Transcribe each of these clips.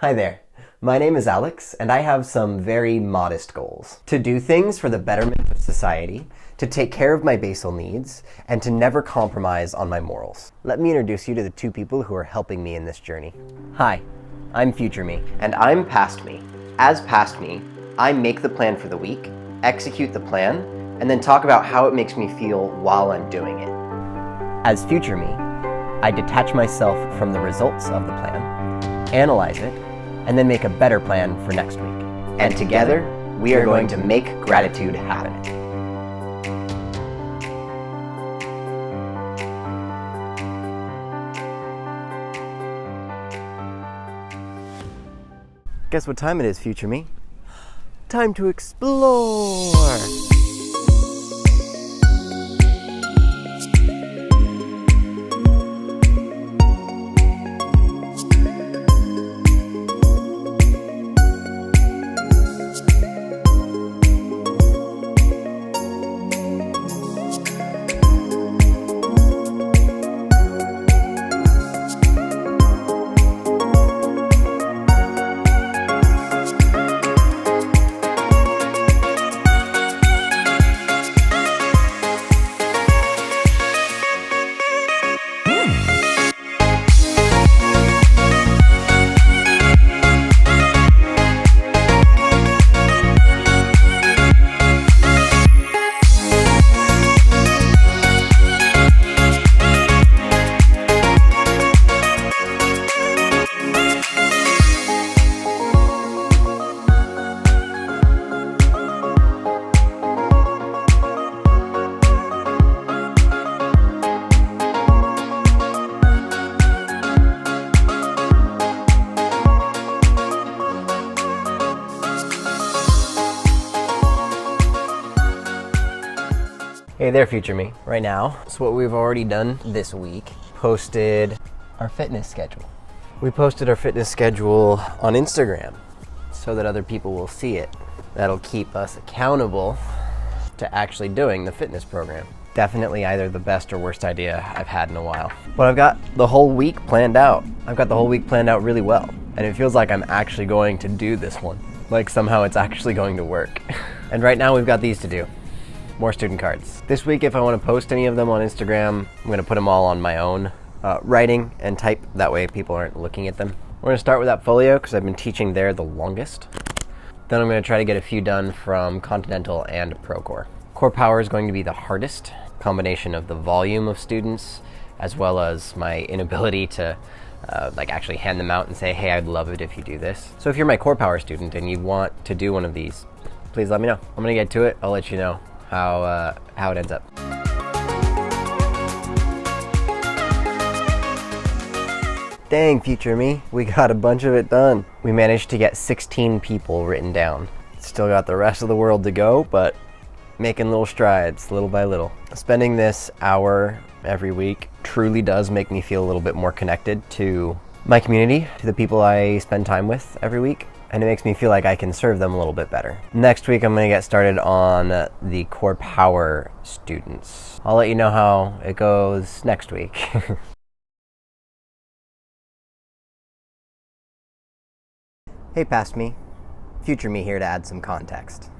Hi there, my name is Alex, and I have some very modest goals. To do things for the betterment of society, to take care of my basal needs, and to never compromise on my morals. Let me introduce you to the two people who are helping me in this journey. Hi, I'm Future Me. And I'm Past Me. As Past Me, I make the plan for the week, execute the plan, and then talk about how it makes me feel while I'm doing it. As Future Me, I detach myself from the results of the plan, analyze it, and then make a better plan for next week. And together, we are going to make gratitude happen. Guess what time it is, Future Me? Time to explore! Hey there, Future Me. Right now, so what we've already done this week, posted our fitness schedule. We posted our fitness schedule on Instagram so that other people will see it. That'll keep us accountable to actually doing the fitness program. Definitely either the best or worst idea I've had in a while. But I've got the whole week planned out. I've got the whole week planned out really well. And it feels like I'm actually going to do this one. Like somehow it's actually going to work. And right now we've got these to do. More student cards. This week, if I want to post any of them on Instagram, I'm going to put them all on my own writing and type. That way people aren't looking at them. We're going to start with Appfolio because I've been teaching there the longest. Then I'm going to try to get a few done from Continental and Procore. Core Power is going to be the hardest combination of the volume of students as well as my inability to actually hand them out and say, hey, I'd love it if you do this. So if you're my Core Power student and you want to do one of these, please let me know. I'm going to get to it. I'll let you know how it ends up. Dang, Future Me, we got a bunch of it done. We managed to get 16 people written down. Still got the rest of the world to go, but making little strides, little by little. Spending this hour every week truly does make me feel a little bit more connected to my community, to the people I spend time with every week. And it makes me feel like I can serve them a little bit better. Next week, I'm going to get started on the Core Power students. I'll let you know how it goes next week. Hey, Past Me. Future Me here to add some context.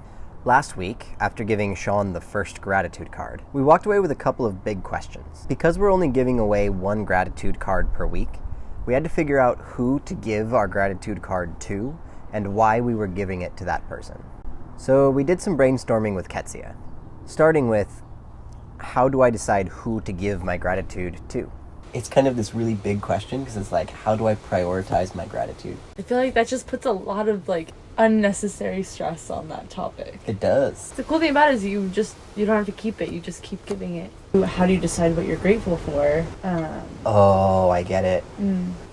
Last week, after giving Sean the first gratitude card, we walked away with a couple of big questions. Because we're only giving away one gratitude card per week, we had to figure out who to give our gratitude card to and why we were giving it to that person. So we did some brainstorming with Ketzia, starting with, how do I decide who to give my gratitude to? It's kind of this really big question because it's like, how do I prioritize my gratitude? I feel like that just puts a lot of unnecessary stress on that topic. It does. The cool thing about it is you don't have to keep it, you just keep giving it. How do you decide what you're grateful for? Oh, I get it.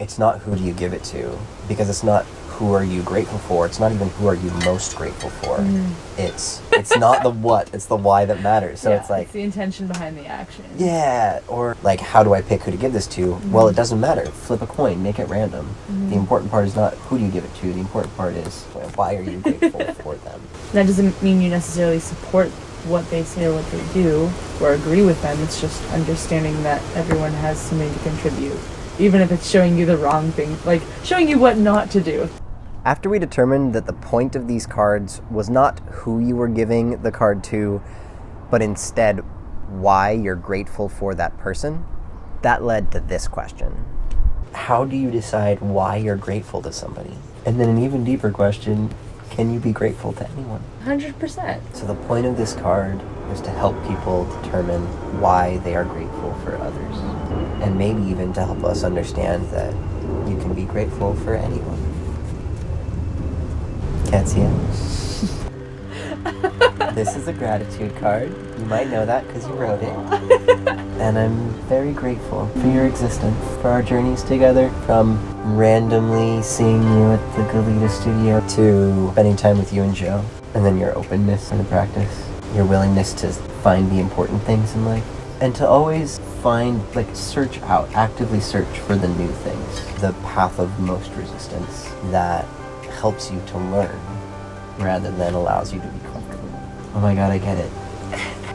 It's not who do you give it to, because it's not who are you grateful for. It's not even who are you most grateful for. It's not the what, it's the why that matters. So it's like, it's the intention behind the action. Yeah, or how do I pick who to give this to? Well, it doesn't matter. Flip a coin, make it random. The important part is not who do you give it to. The important part is why are you grateful for them. That doesn't mean you necessarily support what they say or what they do or agree with them. It's just understanding that everyone has something to contribute even if it's showing you the wrong thing, like showing you what not to do. After we determined that the point of these cards was not who you were giving the card to, but instead why you're grateful for that person, that led to this question. How do you decide why you're grateful to somebody? And then an even deeper question, can you be grateful to anyone? 100%. So the point of this card is to help people determine why they are grateful for others. And maybe even to help us understand that you can be grateful for anyone. Ketzia. This is a gratitude card. You might know that because you wrote it. And I'm very grateful for your existence, for our journeys together, from randomly seeing you at the Galita studio to spending time with you and Joe, and then your openness in the practice, your willingness to find the important things in life, and to always find, actively search for the new things, the path of most resistance that helps you to learn rather than allows you to be comfortable. Oh my God, I get it.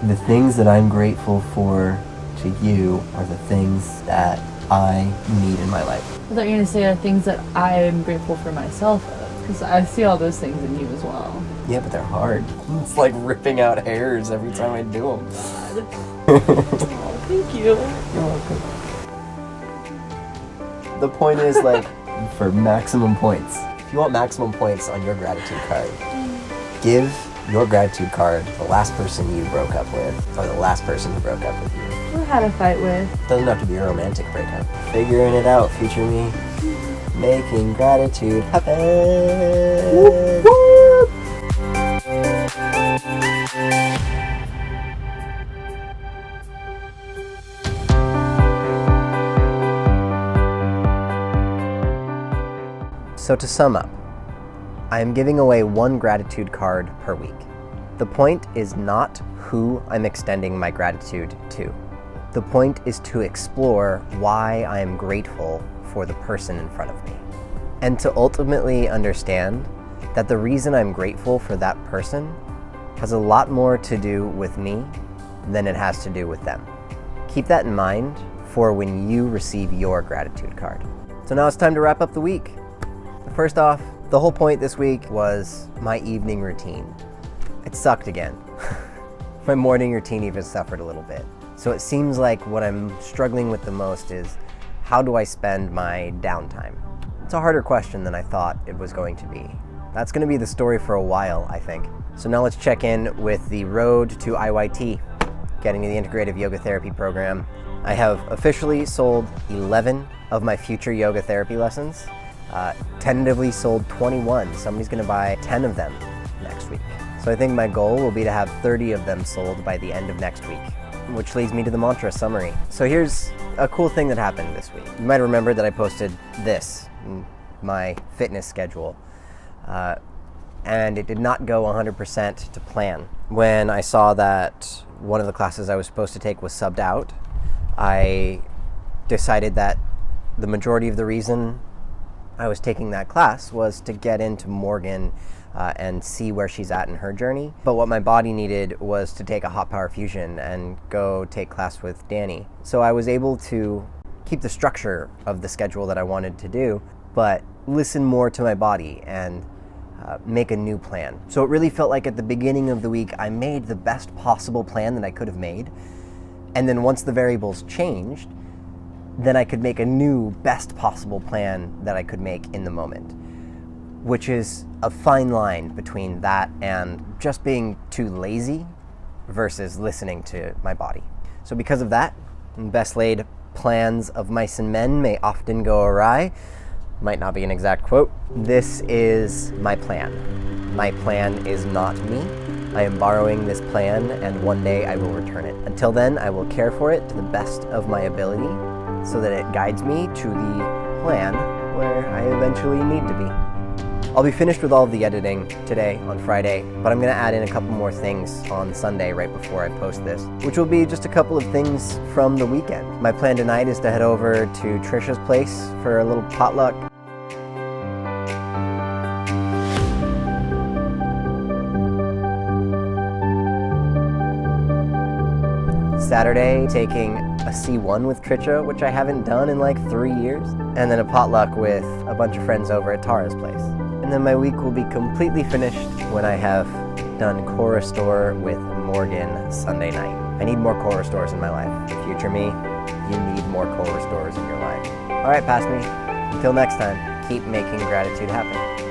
The things that I'm grateful for to you are the things that I need in my life. I thought you were going to say are things that I am grateful for myself of, because I see all those things in you as well. Yeah, but they're hard. It's like ripping out hairs every time I do them. Oh, thank you. You're welcome. The point is, for maximum points. If you want maximum points on your gratitude card, give your gratitude card to the last person you broke up with, or the last person who broke up with you. Or had a fight with. Doesn't have to be a romantic breakup. Figuring it out, future me. Making gratitude happen. Whoop, whoop. So to sum up, I am giving away one gratitude card per week. The point is not who I'm extending my gratitude to. The point is to explore why I am grateful for the person in front of me. And to ultimately understand that the reason I'm grateful for that person has a lot more to do with me than it has to do with them. Keep that in mind for when you receive your gratitude card. So now it's time to wrap up the week. First off, the whole point this week was my evening routine. It sucked again. My morning routine even suffered a little bit. So it seems like what I'm struggling with the most is how do I spend my downtime? It's a harder question than I thought it was going to be. That's going to be the story for a while, I think. So now let's check in with the road to IYT, getting to the Integrative Yoga Therapy program. I have officially sold 11 of my future yoga therapy lessons. Tentatively sold 21. Somebody's going to buy 10 of them next week. So I think my goal will be to have 30 of them sold by the end of next week, which leads me to the mantra summary. So here's a cool thing that happened this week. You might remember that I posted this, my fitness schedule, and it did not go 100% to plan. When I saw that one of the classes I was supposed to take was subbed out, I decided that the majority of the reason I was taking that class was to get into Morgan and see where she's at in her journey. But what my body needed was to take a hot power fusion and go take class with Danny. So I was able to keep the structure of the schedule that I wanted to do, but listen more to my body and make a new plan. So it really felt like at the beginning of the week, I made the best possible plan that I could have made. And then once the variables changed, then I could make a new best possible plan that I could make in the moment, which is a fine line between that and just being too lazy versus listening to my body. So because of that, best laid plans of mice and men may often go awry. Might not be an exact quote. This is my plan. My plan is not me. I am borrowing this plan and one day I will return it. Until then, I will care for it to the best of my ability, so that it guides me to the plan where I eventually need to be. I'll be finished with all of the editing today on Friday, but I'm going to add in a couple more things on Sunday right before I post this, which will be just a couple of things from the weekend. My plan tonight is to head over to Tricia's place for a little potluck. Saturday taking a C1 with Tricia, which I haven't done in like 3 years. And then a potluck with a bunch of friends over at Tara's place. And then my week will be completely finished when I have done Chorus Store with Morgan Sunday night. I need more Chorus Stores in my life. Future me, you need more Chorus Stores in your life. All right, past me. Until next time, keep making gratitude happen.